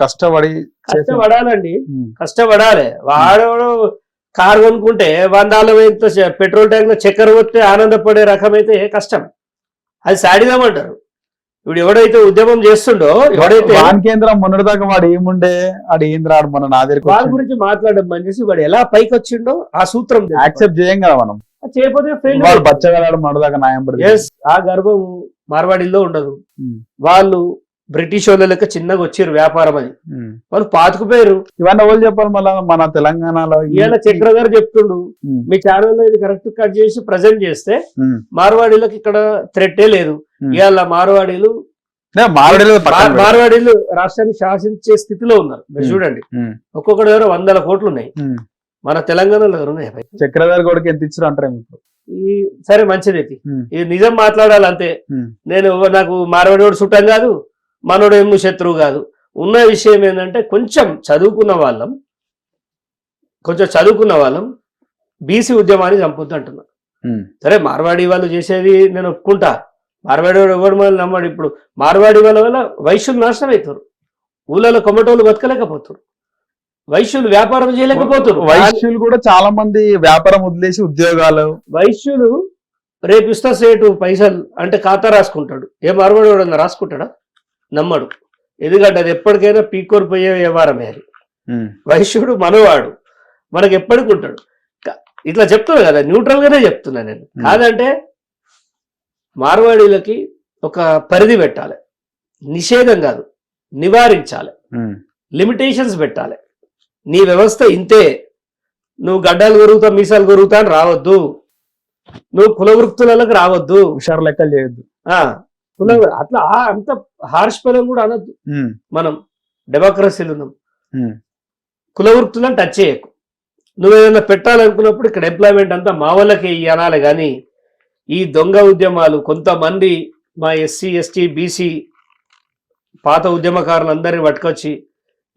కష్టపడి కష్టపడాలండి, కష్టపడాలి. వాడు కారు కొనుక్కుంటే 100 పెట్రోల్ ట్యాంక్ లో చక్కెర పోతే ఆనందపడే రకమైతే కష్టం, అది సాడిదామంటారు. ఇప్పుడు ఎవడైతే ఉద్యమం చేస్తుండో, ఎవడైతే కేంద్రం మొన్నటిదాకా వాడు ఏముండే ఆడు ఏంద్ర ఆడు మన నా దగ్గర వాళ్ళ గురించి మాట్లాడడం పని చేసి వాడు ఎలా పైకి వచ్చిండో ఆ సూత్రం యాక్సెప్ట్ చేయం కదా మనం. చేయకపోతే బచ్చగాడు మొన్నటిదాకా న్యాయం పడి ఆ గర్వం మార్వాడిల్లో ఉండదు. వాళ్ళు బ్రిటిష్ వాళ్ళ లెక్క చిన్నగా వచ్చారు వ్యాపారం అని, వాళ్ళు పాతుకుపోయారు. ఇవన్నీ ఎవరు చెప్పాలి మళ్ళా మన తెలంగాణలో? ఇవాళ చక్ర గారు చెప్తుండు, మీ ఛానల్లో ఇది కరెక్ట్ కట్ చేసి ప్రజెంట్ చేస్తే మార్వాడీలకు ఇక్కడ థ్రెట్టే లేదు. ఇవాళ మార్వాడీలు రాష్ట్రాన్ని శాసించే స్థితిలో ఉన్నారు. మీరు చూడండి, ఒక్కొక్కటి దగ్గర 100 కోట్లు ఉన్నాయి, మన తెలంగాణలో దగ్గర ఉన్నాయి. చక్రధారి కొడుకు ఎంత ఇచ్చారు అంటారు. ఈ సరే మంచిది, ఇది నిజం మాట్లాడాలి అంతే. నేను నాకు మార్వాడి చుట్టం కాదు, మనోడు ఏమో శత్రువు కాదు. ఉన్న విషయం ఏంటంటే కొంచెం చదువుకున్న వాళ్ళం బీసీ ఉద్యమాన్ని చంపొద్దు అంటున్నా. సరే మార్వాడి వాళ్ళు చేసేది నేను ఒప్పుకుంటా, మార్వాడి వాడు ఎవరు మనల్ని నమ్మడు. ఇప్పుడు మార్వాడి వాళ్ళ వల్ల వైశ్యులు నాశనం అవుతారు, ఊళ్ళలో కొమ్మటోళ్ళు బతకలేకపోతారు, వైశ్యులు వ్యాపారం చేయలేకపోతారు. వైశ్యులు కూడా చాలా మంది వ్యాపారం వదిలేసి ఉద్యోగాలు. వైశ్యులు రేపు ఇస్తా సేటు పైసలు అంటే ఖాతా రాసుకుంటాడు, ఏ మార్వాడి వాడు రాసుకుంటాడా? నమ్మడు. ఎందుకంటే అది ఎప్పటికైనా పీకోరు పోయే వ్యవహారమే అది. వైశ్యుడు మనవాడు, మనకు ఎప్పటికి ఉంటాడు. ఇట్లా చెప్తున్నా కదా, న్యూట్రల్ గానే చెప్తున్నా నేను. కాదంటే మార్వాడీలకి ఒక పరిధి పెట్టాలి, నిషేధం కాదు, నివారించాలి, లిమిటేషన్స్ పెట్టాలి. నీ వ్యవస్థ ఇంతే, నువ్వు గడ్డలు కొరుగుతా మీసాలు కొరుగుతా అని రావద్దు, నువ్వు కుల వృత్తులకు రావద్దు, హుషారు లెక్కలు చేయొద్దు. అట్లా అంత హార్ష్ పదం కూడా అనొద్దు. మనం డెమోక్రసీలు ఉన్నాం, కుల వృత్తులను టచ్ చేయకు. నువ్వు ఏదైనా పెట్టాలనుకున్నప్పుడు ఇక్కడ ఎంప్లాయ్మెంట్ అంతా మా వాళ్ళకి అనాలి. కానీ ఈ దొంగ ఉద్యమాలు కొంతమంది మా ఎస్సీ ఎస్టీ బీసీ పాత ఉద్యమకారులందరినీ పట్టుకొచ్చి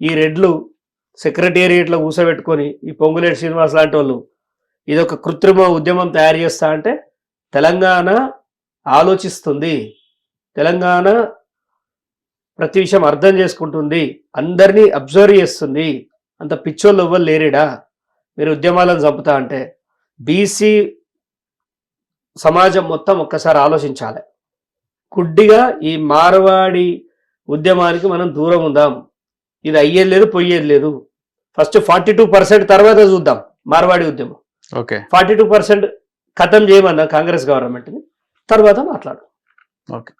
ఈ రెడ్లు సెక్రటేరియట్లో కూర్చోబెట్టుకొని ఈ పొంగులేటి శ్రీనివాస్ లాంటి వాళ్ళు ఇదొక కృత్రిమ ఉద్యమం తయారు చేస్తా అంటే తెలంగాణ ఆలోచిస్తుంది, తెలంగాణ ప్రతి విషయం అర్థం చేసుకుంటుంది, అందరినీ అబ్జర్వ్ చేస్తుంది. అంత పిచ్చోళ్ళు ఎవ్వరు లేరిడా మీరు ఉద్యమాలను చంపుతా అంటే? బీసీ సమాజం మొత్తం ఒక్కసారి ఆలోచించాలి. గుడ్డిగా ఈ మార్వాడి ఉద్యమానికి మనం దూరం ఉందాం. ఇది అయ్యేది లేదు, పోయేది లేదు. ఫస్ట్ 42% తర్వాత చూద్దాం మార్వాడి ఉద్యమం. 42% ఖతం చేయమన్నా కాంగ్రెస్ గవర్నమెంట్ని, తర్వాత మాట్లాడు.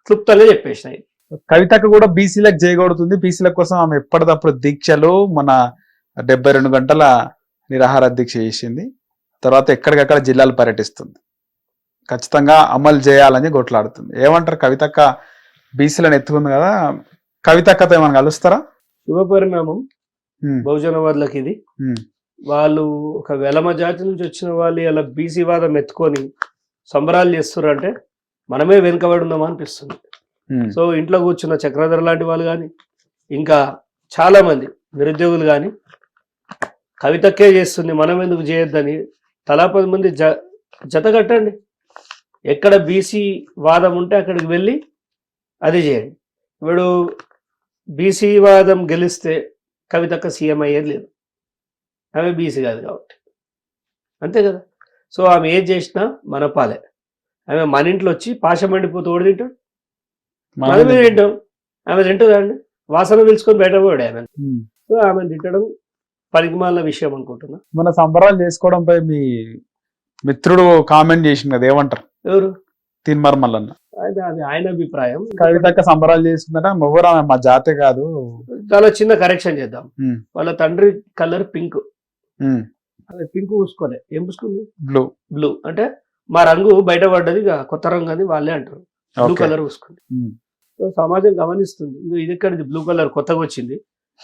క్లుప్తంగా చెప్పేసినాయి. కవితకు కూడా బీసీలకు చేయగొడుతుంది. బీసీల కోసం ఆమె ఎప్పటికప్పుడు దీక్షలు, మన 72 గంటల నిరాహార దీక్ష చేసింది. తర్వాత ఎక్కడికక్కడ జిల్లాలు పర్యటిస్తుంది, ఖచ్చితంగా అమలు చేయాలని కొట్లాడుతుంది. ఏమంటారు? కవితక్క బీసీలను ఎత్తుకుంది కదా, కవితక్కతో ఏమైనా కలుస్తారా? శుభ పరిణామం బహుజనవాదులకు ఇది. వాళ్ళు ఒక వెలమ జాతి నుంచి వచ్చిన వాళ్ళు ఇలా బీసీ వాదం ఎత్తుకొని సంబరాలు చేస్తున్నారు అంటే మనమే వెనుకబడి ఉన్నామా అనిపిస్తుంది. సో ఇంట్లో కూర్చున్న చక్రధర్ లాంటి వాళ్ళు కానీ ఇంకా చాలా మంది నిరుద్యోగులు కానీ కవితక్కే చేస్తుంది, మనం ఎందుకు చేయొద్దని తలా 10 మంది జత కట్టండి. ఎక్కడ బీసీ వాదం ఉంటే అక్కడికి వెళ్ళి అది చేయండి. ఇప్పుడు బీసీ వాదం గెలిస్తే కవితక్క సీఎం అయ్యేది లేదు, ఆమె బీసీ కాదు కాబట్టి, అంతే కదా. సో ఆమె ఏం చేసినా మన పాలే. ఆమె మన ఇంట్లో వచ్చి పాశం మండిపోతూ ఓడి తింటాడు, మనమే తింటాం, ఆమె తింటుందండి, వాసన పిలుచుకొని బయట పోయాడు ఆమె. సో ఆమె తిట్టడం పనికిమాలిన విషయం అనుకుంటున్నా. మన సంబరాలు చేసుకోవడంపై మీ మిత్రుడు కామెంట్ చేసింది కదా, ఏమంటారు? ఎవరు? తీన్మార్ మల్లన్న. అది ఆయన అభిప్రాయం. కవితక్క సంబరాలు చేసుకుందట, ఎవరు మా జాతే కాదు. చాలా చిన్న కరెక్షన్ చేద్దాం. వాళ్ళ తండ్రి కలర్ పింక్, పింక్ పూసుకోలే, ఏం పూసుకుంది? బ్లూ. బ్లూ అంటే మా రంగు బయటపడ్డది, కొత్త రంగు అని వాళ్ళే అంటారు. బ్లూ కలర్ పూసుకుంది. సమాజం గమనిస్తుంది, ఇది ఎక్కడిది బ్లూ కలర్ కొత్తగా వచ్చింది,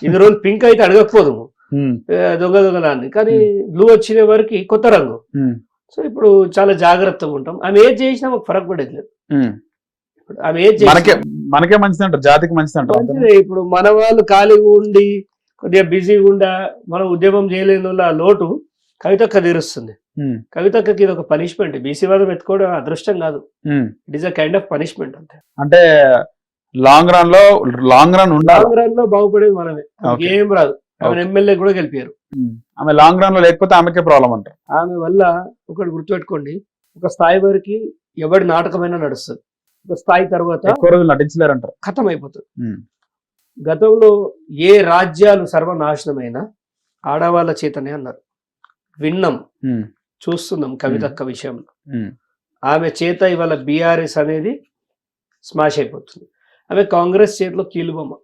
ఇన్ని రోజులు పింక్ అయితే అడగకపోదు దొంగ దొంగలాన్ని, కానీ బ్లూ వచ్చిన వరకు కొత్త రంగు. సో ఇప్పుడు చాలా జాగ్రత్తగా ఉంటాం. ఆమె ఏది చేసినా మాకు ఫరక్ పడేది లేదు. ఆమె ఏది మనకే మంచిది అంటారు, జాతికి మంచిది అంటారు. ఇప్పుడు మన వాళ్ళు ఖాళీగా ఉండి కొద్దిగా బిజీగా ఉండా మనం ఉద్యమం చేయలేని వాళ్ళ లోటు కవితక్క తీరుస్తుంది. కవితక్కకి ఇది ఒక పనిష్మెంట్. బీసీ వాదం ఎత్తుకోవడం అదృష్టం కాదు, it is a kind of punishment అంతే. అంటే లాంగ్ రన్ ఉండాలి. లాంగ్ రన్ లో బాగుపడేది మనమే. Okay. ఏం రాదు. ఆమె ఎమ్మెల్యే కూడా గెలిపారు. ఆమె లాంగ్ రన్ లో లేకపోతే ఆమెకే ప్రాబ్లం అంటారు. ఆమె వల్ల ఒకటి గుర్తుపెట్టుకోండి, ఒక స్థాయి వరకు ఎవరి నాటకమైనా నడుస్తుంది. ఒక స్థాయి తర్వాత ఎక్కువ రోజులు నటించలేరంటారు. ఖతం అయిపోతుంది. గతంలో ఏ రాజ్యాలు సర్వనాశనమైనా ఆడవాళ్ళ చేతనే అన్నారు. విన్నాం, చూస్తున్నాం కవితక్క విషయంలో. ఆమె చేత ఇవాళ బీఆర్ఎస్ అనేది స్మాష్ అయిపోతుంది. ఆమె కాంగ్రెస్ చేతిలో కీలుబొమ్మ.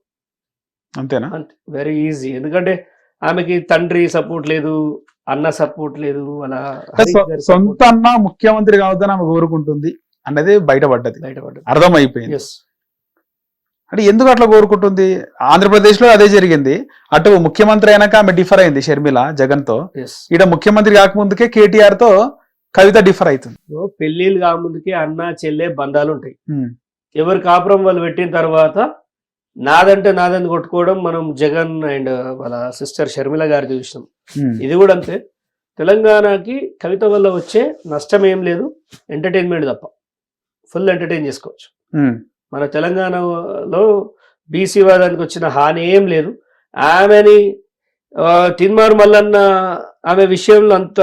అంతేనా? అంతే, వెరీ ఈజీ. ఎందుకంటే ఆమెకి తండ్రి సపోర్ట్ లేదు, అన్న సపోర్ట్ లేదు, వాళ్ళ సొంత అన్న ముఖ్యమంత్రి కావద్దని ఆమె కోరుకుంటుంది అనేది బయటపడ్డది, అర్థమైపోయింది. ఎస్, అంటే ఎందుకు అట్లా కోరుకుంటుంది? ఆంధ్రప్రదేశ్ లో అదే జరిగింది. అటు ముఖ్యమంత్రి అయినాక ఆమె డిఫర్ అయింది షర్మిల జగన్ తో. ఎస్. ఈడ ముఖ్యమంత్రి కాకముందుకే కేటీఆర్ తో కవిత డిఫర్ అవుతుంది. పెళ్లిళ్ళు కాకముందుకే అన్న చెల్లె బంధాలు ఉంటాయి. ఎవరి కాపురం వాళ్ళు పెట్టిన తర్వాత నాదంటే నాదని కొట్టుకోవడం మనం జగన్ అండ్ వాళ్ళ సిస్టర్ షర్మిల గారు చూసినాం. ఇది కూడా అంతే. తెలంగాణకి కవిత వల్ల వచ్చే నష్టం ఏం లేదు, ఎంటర్టైన్మెంట్ తప్ప. ఫుల్ ఎంటర్టైన్ చేసుకోవచ్చు. మన తెలంగాణలో బీసీ వాదానికి వచ్చిన హాని ఏం లేదు. ఆమెని తిన్మారు మల్లన్న ఆమె విషయంలో అంత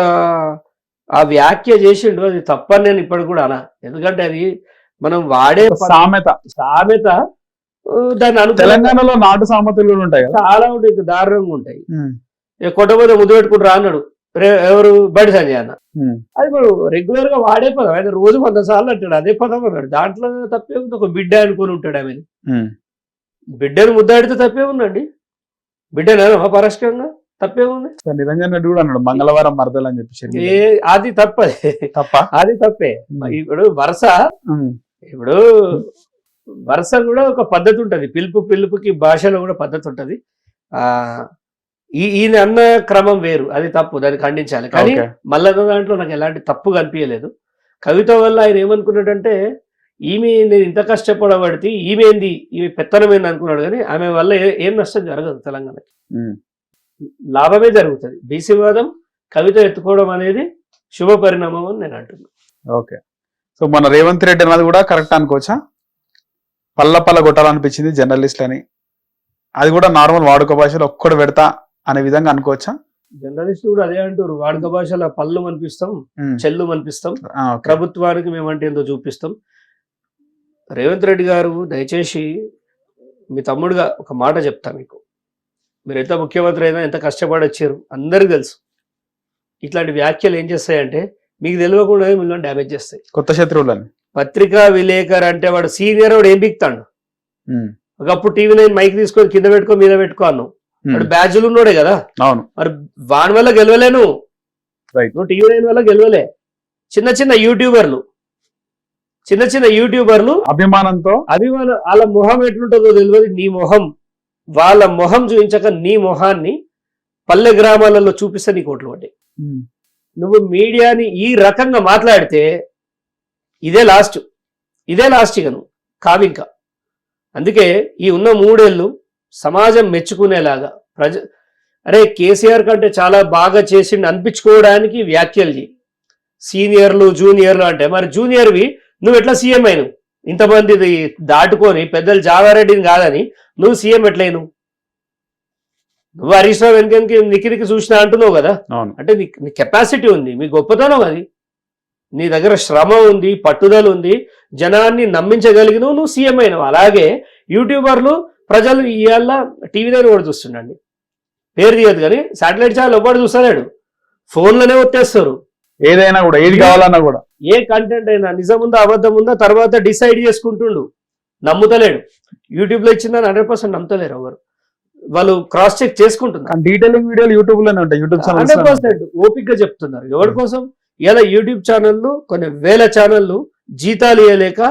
ఆ వ్యాఖ్య చేసిండు, అది తప్పని నేను ఇప్పటికి కూడా అనా. ఎందుకంటే అది మనం వాడే సామెత. దాన్ని తెలంగాణలో నాటు సామెతలు కూడా ఉంటాయి, చాలా ఉంటాయి, దారుణంగా ఉంటాయి. కొట్టబోతే ముద్దు పెట్టుకుంటారా అన్నాడు ఎవరు, బడి సంజయ్ అన్న. అది మనం రెగ్యులర్ గా వాడే పదం. ఆయన రోజు 100 సార్లు అంటాడు అదే పదం అన్నాడు. దాంట్లో తప్పే ఉంది. ఒక బిడ్డ అనుకుని ఉంటాడు ఆమె. బిడ్డను ముద్దాడితే తప్పే ఉందండి. బిడ్డను పరస్కంగా తప్పే ఉంది. నిరంజన్ రెడ్డి కూడా అన్నాడు మంగళవారం మరదలు అని చెప్పి. అది తప్పదే, అది తప్పే. ఇప్పుడు వరుస కూడా ఒక పద్ధతి ఉంటది. పిలుపుకి భాషలో కూడా పద్ధతి ఉంటది. ఈయన అన్న క్రమం వేరు, అది తప్పు, దాన్ని ఖండించాలి. కానీ మల్లన్న దాంట్లో నాకు ఎలాంటి తప్పు కనిపించలేదు. కవిత వల్ల ఆయన ఏమనుకున్నాడంటే ఈమె నేను ఇంత కష్టపడబడితే ఈమె పెత్తనమైంది అనుకున్నాడు. కానీ ఆమె వల్ల ఏం నష్టం జరగదు, తెలంగాణకి లాభమే జరుగుతుంది. బీసీ వాదం కవిత ఎత్తుకోవడం అనేది శుభ పరిణామం అని నేను అంటున్నాను. ఓకే, సో మన రేవంత్ రెడ్డి అన్నది కూడా కరెక్ట్ అనుకోవచ్చా? పల్ల కొట్టాలనిపించింది జర్నలిస్ట్లని, అది కూడా నార్మల్ వాడుక భాషలో ఒక్కడు పెడతా అనే విధంగా అనుకోవచ్చా? జర్నలిస్ట్ కూడా అదే అంటారు, వాడుక భాషలో పళ్ళు మనిపిస్తాం, చెల్లు మనిపిస్తాం, ప్రభుత్వానికి మేమంటే ఏందో చూపిస్తాం. రేవంత్ రెడ్డి గారు దయచేసి మీ తమ్ముడుగా ఒక మాట చెప్తా మీకు. మీరు ఎంత ముఖ్యమంత్రి అయినా ఎంత కష్టపడి వచ్చారు అందరికీ తెలుసు. ఇట్లాంటి వ్యాఖ్యలు ఏం చేస్తాయంటే మీకు తెలియకుండా మిమ్మల్ని డ్యామేజ్ చేస్తాయి. కొత్త శత్రువులని పత్రికా విలేకరు అంటే వాడు సీనియర్, వాడు ఏం బిక్తాడు. ఒకప్పుడు TV9 మైక్ తీసుకొని కింద పెట్టుకో మీద పెట్టుకో అన్నావు. వాడు బ్యాడ్జ్లు ఉన్నాడే కదా. అవును, మరి వాని వల్ల గెలవలేను, నువ్వు TV9 వల్ల గెలవలే. చిన్న యూట్యూబర్లు అభిమానం వాళ్ళ మొహం ఎట్లుంటుందో తెలియదు. నీ మొహం వాళ్ళ మొహం చూపించక నీ మొహాన్ని పల్లె గ్రామాలలో చూపిస్తే నీకు ఓట్లు పడ్డాయి. నువ్వు మీడియాని ఈ రకంగా మాట్లాడితే ఇదే లాస్ట్ ఇక నువ్వు కావింకా. అందుకే ఈ ఉన్న 3 ఏళ్ళు సమాజం మెచ్చుకునేలాగా అరే కేసీఆర్ కంటే చాలా బాగా చేసిండు అనిపించుకోవడానికి వ్యాఖ్యలు చేయి. సీనియర్లు జూనియర్లు అంటే మరి జూనియర్వి నువ్వు ఎట్లా సీఎం అయినవు? ఇంతమంది దాటుకొని పెద్దలు జావారెడ్డిని కాదని నువ్వు సీఎం ఎట్లయిను? నువ్వు హరీష్ రావు వెనకనికి నిక్కి చూసినా అంటున్నావు కదా. అంటే నీ కెపాసిటీ ఉంది, మీ గొప్పతనం అది. నీ దగ్గర శ్రమ ఉంది, పట్టుదల ఉంది, జనాన్ని నమ్మించగలిగినవు, నువ్వు సీఎం అయినవు. అలాగే యూట్యూబర్లు ప్రజలు ఇవాళ TV9 కూడా చూస్తుండండి, పేరు తీయదు కానీ శాటిలైట్ ఛానల్ ఎవ్వడు చూస్తలేడు, ఫోన్లోనే వచ్చేస్తారు. ఏదైనా కూడా ఏది కావాలన్నా కూడా ఏ కంటెంట్ అయినా నిజం ఉందా అబద్ధం ఉందా తర్వాత డిసైడ్ చేసుకుంటుండు, నమ్ముతలేడు. యూట్యూబ్ లో ఇచ్చిందని 100% నమ్ముతలేరు ఎవరు. వాళ్ళు క్రాస్ చెక్ చేసుకుంటున్నారు. డీటెయిలింగ్ వీడియోలు యూట్యూబ్ లోనే ఉంటాయి. 100% ఓపిక చెప్తున్నారు. ఎవరి కోసం? ఇలా యూట్యూబ్ ఛానళ్ళు కొన్ని వేల ఛానళ్ళు జీతాలు ఇవ్వలేక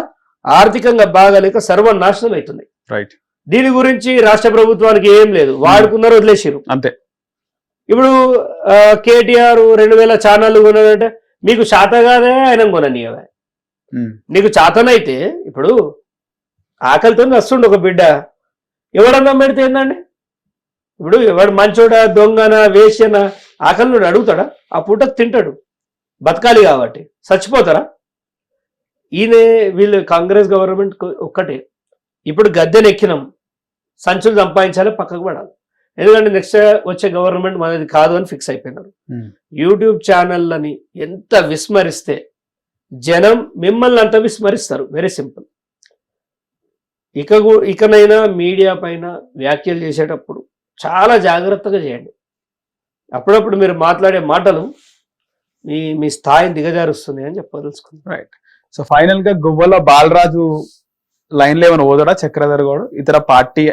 ఆర్థికంగా బాగాలేక సర్వనాశనం అవుతున్నాయి. రైట్. దీని గురించి రాష్ట్ర ప్రభుత్వానికి ఏం లేదు, వాడుకున్నారు, వదిలేసారు అంతే. ఇప్పుడు కేటీఆర్ 2000 ఛానళ్ళు కొన్నాడంటే మీకు చేత కాదే ఆయన కొననీయవే. నీకు చేతనైతే ఇప్పుడు ఆకలితో వస్తుండే ఒక బిడ్డ ఎవడన్నా పెడితే ఏందండి? ఇప్పుడు ఎవడు మంచోడా దొంగన వేశ్యన ఆకలి అడుగుతాడా? ఆ పూట తింటాడు, బతకాలి కాబట్టి. చచ్చిపోతారా? వీళ్ళు కాంగ్రెస్ గవర్నమెంట్ ఒక్కటే, ఇప్పుడు గద్దెనెక్కినాం, సంచులు సంపాదించాలి, పక్కకు పడాలి. ఎందుకంటే నెక్స్ట్ వచ్చే గవర్నమెంట్ మనది కాదు అని ఫిక్స్ అయిపోయినారు. యూట్యూబ్ ఛానళ్ళని ఎంత విస్మరిస్తే జనం మిమ్మల్ని అంత విస్మరిస్తారు. Very simple. ఇకనైనా మీడియా పైన వ్యాఖ్యలు చేసేటప్పుడు చాలా జాగ్రత్తగా చేయండి. అప్పుడప్పుడు మీరు మాట్లాడే మాటలు మీ స్థాయిని దిగజారుస్తుంది అని చెప్పదలుచుకుంది. రైట్. సో ఫైనల్ గా గువ్వల బాలరాజు లైన్ లో ఏమైనా ఓదడా చక్రధర్ గౌడ్? ఇతర పార్టీ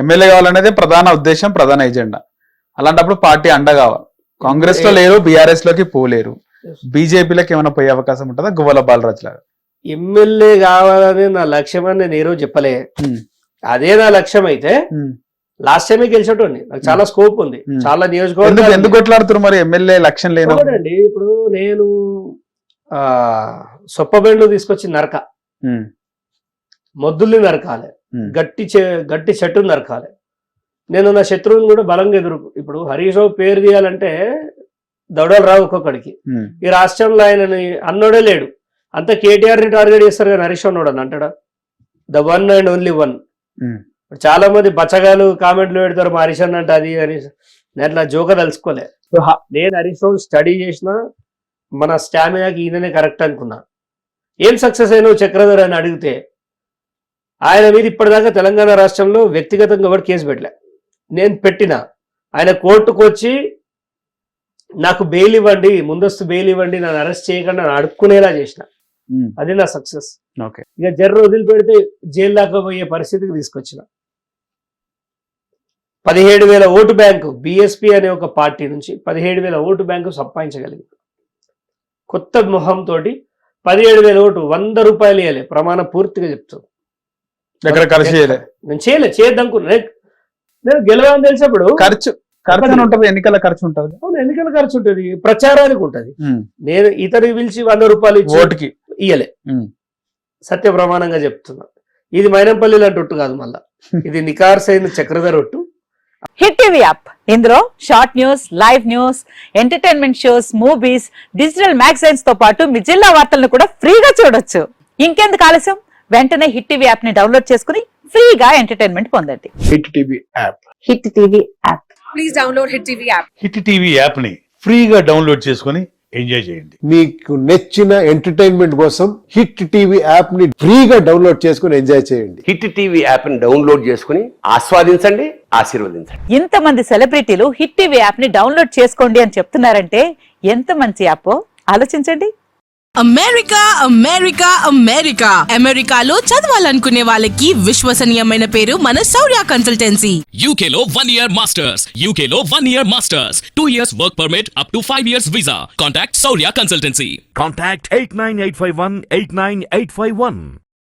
ఎమ్మెల్యే కావాలనేదే ప్రధాన ఉద్దేశం, ప్రధాన ఎజెండా. అలాంటప్పుడు పార్టీ అండ కావాలి. కాంగ్రెస్ లో లేరు, బీఆర్ఎస్ లోకి పోలేరు, బీజేపీలోకి ఏమైనా పోయే అవకాశం ఉంటుందా గువ్వల బాలరాజు లాగా? ఎమ్మెల్యే కావాలని నా లక్ష్యం అని నేను ఏ రోజు చెప్పలే. అదే నా లక్ష్యం అయితే లాస్ట్ టైమే గెలిచేటోండి. నాకు చాలా స్కోప్ ఉంది, చాలా నియోజకవర్గాలు. ఎందుకు కొట్లాడుతున్నారు మరి ఎమ్మెల్యే లక్ష్యం లేదండి? ఇప్పుడు నేను సొప్పబెండ్లు తీసుకొచ్చి నరక, మొద్దుల్ని నరకాలి, గట్టి చెట్టును నరకాలి. నేను నా శత్రువుని కూడా బలంగా ఇప్పుడు హరీష్ రావు పేరు తీయాలంటే దౌడలు రావు ఒక్కొక్కడికి. ఈ రాష్ట్రంలో ఆయనని అన్నోడే లేడు. అంతా కేటీఆర్ ని టార్గెట్ చేస్తారు కానీ హరీష్ రావు అని అంటాడా? The one and only one. చాలా మంది బచ్చగాలు కామెంట్లు పెడతారు మా హరీష్ అన్న అంటే అది అని. నేను అట్లా జోక తలుచుకోలే. నేను హరీష్ రావు స్టడీ చేసిన మన స్టామినాకి ఈయననే కరెక్ట్ అనుకున్నా. ఏం సక్సెస్ అయినావు చక్రధర్ అని అడిగితే ఆయన మీద ఇప్పటిదాకా తెలంగాణ రాష్ట్రంలో వ్యక్తిగతంగా కూడా కేసు పెట్టలే. నేను పెట్టిన ఆయన కోర్టుకు వచ్చి నాకు బెయిల్ ఇవ్వండి, ముందస్తు బెయిల్ ఇవ్వండి, నన్ను అరెస్ట్ చేయకుండా అడుక్కునేలా చేసిన. అది నా సక్సెస్. ఇక జర్ర వదిలిపెడితే జైలు దాకా పోయే పరిస్థితికి తీసుకొచ్చిన. 17,000 ఓటు బ్యాంకు బిఎస్పి అనే ఒక పార్టీ నుంచి 17,000 ఓటు బ్యాంకు సంపాదించగలిగింది. కొత్త మొహంతో 17,000 ఓటు 100 రూపాయలు ఇవ్వలే, ప్రమాణం పూర్తిగా చెప్తాను. నేను చేయద్దనుకున్నా. నేను గెలవాలని తెలిసినప్పుడు ఖర్చు ఉంటుంది, ఎన్నికల ఖర్చు ఉంటుంది. అవును, ఎన్నికల ఖర్చు ఉంటుంది, ప్రచారానికి ఉంటుంది. నేను ఇతరుకి పిలిచి 100 రూపాయలు ఇచ్చి ఓటుకి ఇయ్యలే. సత్య ప్రమాణంగా చెప్తున్నా. ఇది మైనంపల్లి లాంటి ఒట్టు కాదు, మళ్ళా ఇది నికార్సైన చక్రధర్ ఒట్టు. హిట్ టీవీ యాప్, ఇందులో short news, live news, entertainment shows, movies, digital magazines తో పాటు మీ జిల్లా వార్తలను కూడా ఫ్రీగా చూడొచ్చు. ఇంకెందుకు ఆలస్యం, వెంటనే హిట్ టీవీ యాప్ ని డౌన్లోడ్ చేసుకుని ఫ్రీగా ఎంటర్టైన్మెంట్ పొందండి. Hit TV app, hit TV app, please download hit TV app. Hit TV app ని ఫ్రీగా డౌన్లోడ్ చేసుకుని ఎంజాయ్ చేయండి. మీకు నచ్చిన ఎంటర్టైన్మెంట్ కోసం హిట్ టీవీ యాప్ ని ఫ్రీగా డౌన్లోడ్ చేసుకుని ఎంజాయ్ చేయండి. హిట్ టీవీ యాప్ ని డౌన్లోడ్ చేసుకుని ఆస్వాదించండి, ఆశీర్వదించండి. ఇంతమంది సెలబ్రిటీలు హిట్ టీవీ యాప్ ని డౌన్లోడ్ చేసుకోండి అని చెప్తున్నారంటే ఎంత మంచి యాప్ ఆలోచించండి. అమెరికా అమెరికా అమెరికా అమెరికాలో చదవాలనుకునే వాళ్ళకి విశ్వసనీయమైన పేరు మన శౌర్య కన్సల్టెన్సీ. UK లో 1 year masters, UK లో 1 year masters, 2 years work permit up to 5 years visa. Contact Saurya Consultancy. Contact 89851 89851.